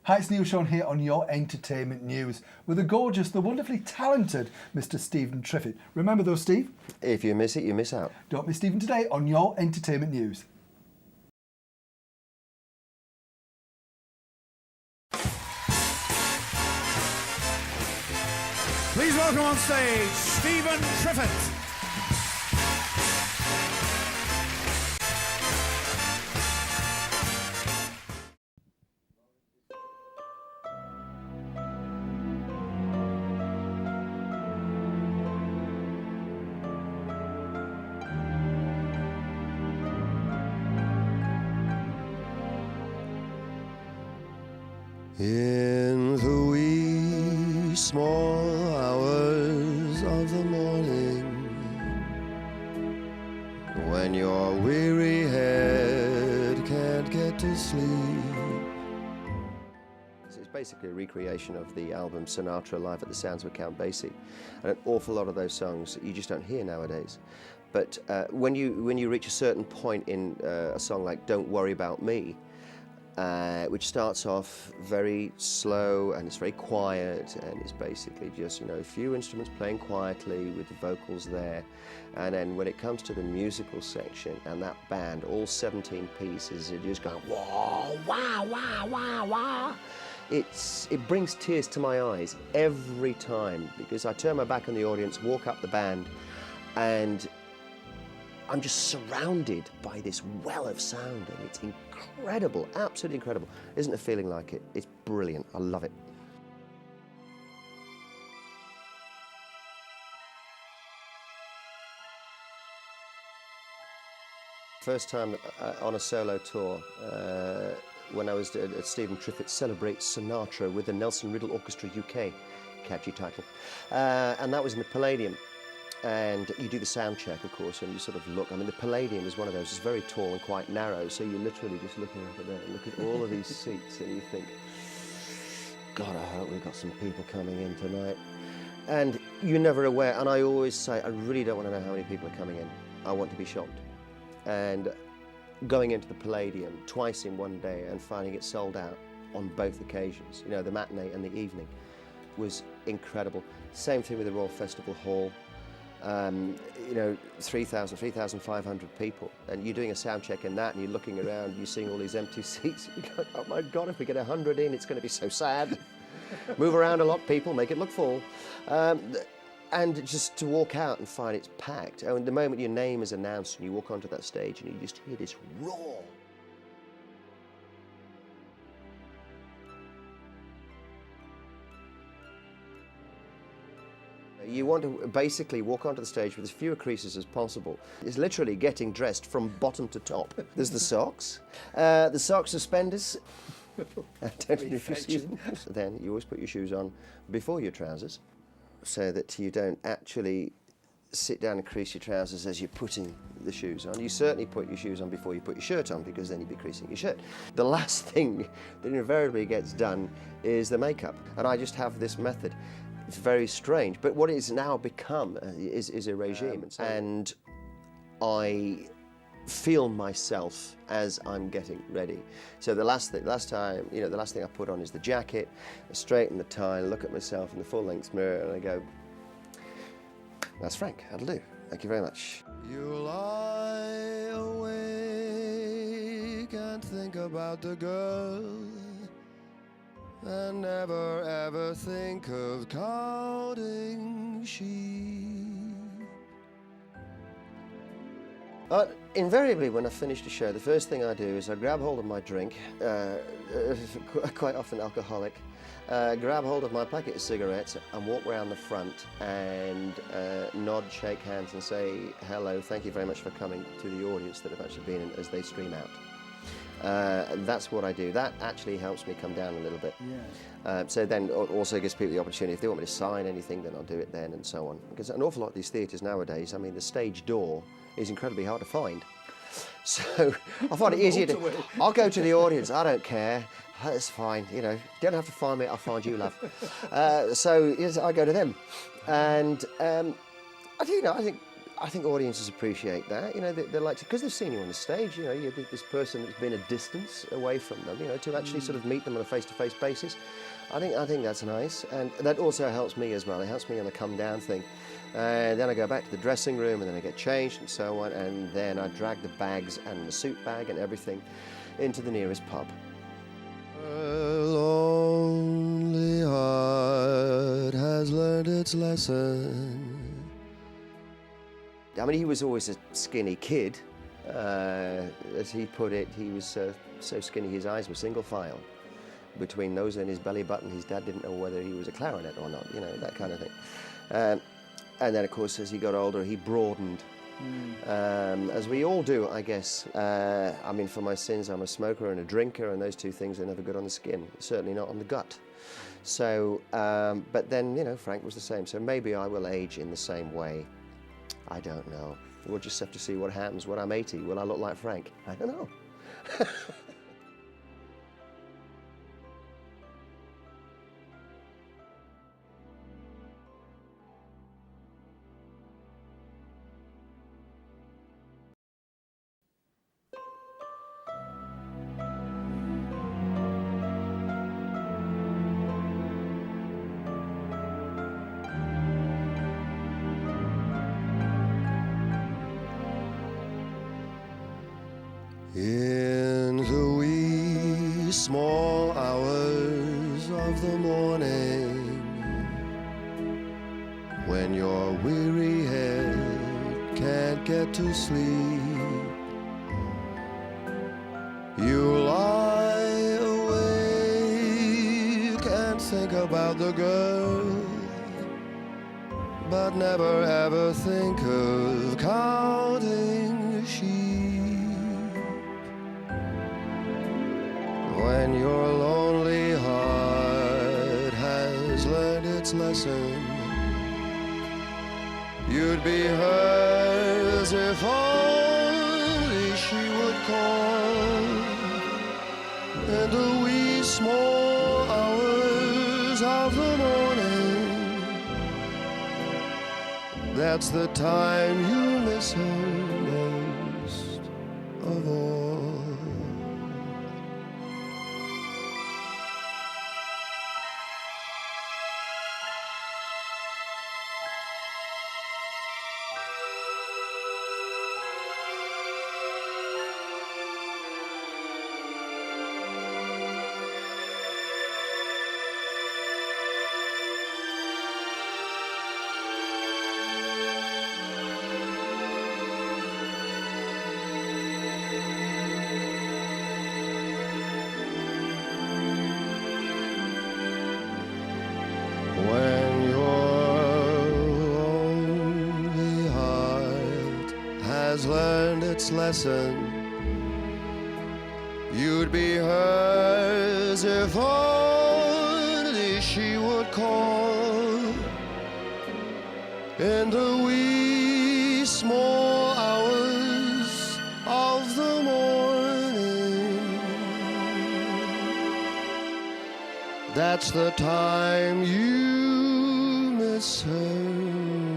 Hi, it's Neil Sean here on Your Entertainment News with the gorgeous, the wonderfully talented Mr. Stephen Triffitt. Remember though, Steve? If you miss it, you miss out. Don't miss Stephen today on Your Entertainment News. Please welcome on stage, Stephen Triffitt. In the wee small hours of the morning, when your weary head can't get to sleep. It's basically a recreation of the album Sinatra Live at the Sounds of Count Basie, and an awful lot of those songs you just don't hear nowadays. But when you reach a certain point in a song like Don't Worry About Me, which starts off very slow and it's very quiet and it's basically just, a few instruments playing quietly with the vocals there. And then when it comes to the musical section and that band, all 17 pieces, are just going, whoa, wow, wow, wow, wow. It brings tears to my eyes every time because I turn my back on the audience, walk up the band, and I'm just surrounded by this well of sound, and it's incredible, absolutely incredible. Isn't a feeling like it? It's brilliant. I love it. First time on a solo tour, when I was at Stephen Triffitt Celebrate Sinatra with the Nelson Riddle Orchestra UK, catchy title, and that was in the Palladium. And you do the sound check, of course, and you sort of look. I mean, the Palladium is one of those. It's very tall and quite narrow, so you're literally just looking up at there and look at all of these seats, and you think, God, I hope we've got some people coming in tonight. And you're never aware. And I always say, I really don't want to know how many people are coming in. I want to be shocked. And going into the Palladium twice in one day and finding it sold out on both occasions, the matinee and the evening, was incredible. Same thing with the Royal Festival Hall. 3,000, 3,500 people, and you're doing a sound check in that, and you're looking around, you're seeing all these empty seats, you go, oh my God, if we get 100 in, it's going to be so sad. Move around a lot, people, make it look full. And just to walk out and find it's packed. And the moment your name is announced and you walk onto that stage and you just hear this roar. You want to basically walk onto the stage with as few creases as possible. It's literally getting dressed from bottom to top. There's the socks suspenders. Then you always put your shoes on before your trousers so that you don't actually sit down and crease your trousers as you're putting the shoes on. You certainly put your shoes on before you put your shirt on, because then you'd be creasing your shirt. The last thing that invariably gets done is the makeup, and I just have this method. It's very strange, but what it's now become is a regime, and I feel myself as I'm getting ready. So the last thing I put on is the jacket, I straighten the tie, look at myself in the full-length mirror, and I go, "That's Frank. That'll do. Thank you very much." You lie awake and think about the girl, and never ever think of counting sheep. Invariably, when I finish the show, the first thing I do is I grab hold of my drink, quite often alcoholic, grab hold of my packet of cigarettes and walk around the front and nod, shake hands and say hello, thank you very much for coming, to the audience that have actually been in as they stream out. That's what I do. That actually helps me come down a little bit. Yeah. So then also gives people the opportunity, if they want me to sign anything, then I'll do it then, and so on. Because an awful lot of these theatres nowadays, I mean, the stage door is incredibly hard to find. So I find it easier to, I'll go to the audience, I don't care, it's fine, you don't have to find me, I'll find you, love. So yes, I go to them. And I think I think audiences appreciate that. You know, they're like, because they've seen you on the stage. You know, you're this person that's been a distance away from them. You know, to actually sort of meet them on a face-to-face basis. I think that's nice, and that also helps me as well. It helps me on the come down thing. Then I go back to the dressing room, and then I get changed and so on, and then I drag the bags and the suit bag and everything into the nearest pub. A lonely heart has learned its lesson. I mean, he was always a skinny kid. As he put it, he was so skinny his eyes were single file. Between those and his belly button, his dad didn't know whether he was a clarinet or not, you know, that kind of thing. And then, of course, as he got older, he broadened, as we all do, I guess. I mean, for my sins, I'm a smoker and a drinker, and those two things are never good on the skin, certainly not on the gut. So, but then, you know, Frank was the same, so maybe I will age in the same way. I don't know. We'll just have to see what happens when I'm 80. Will I look like Frank? I don't know. In the wee small hours of the morning, when your weary head can't get to sleep, you lie awake and think about the girl, but never ever think of counting sheep. When your lonely heart has learned its lesson, you'd be hers if only she would call in the wee small hours of the morning. That's the time you miss her most of all. When your lonely heart has learned its lesson, you'd be hers if only she would call in the wee small hours of the morning. That's the time you miss her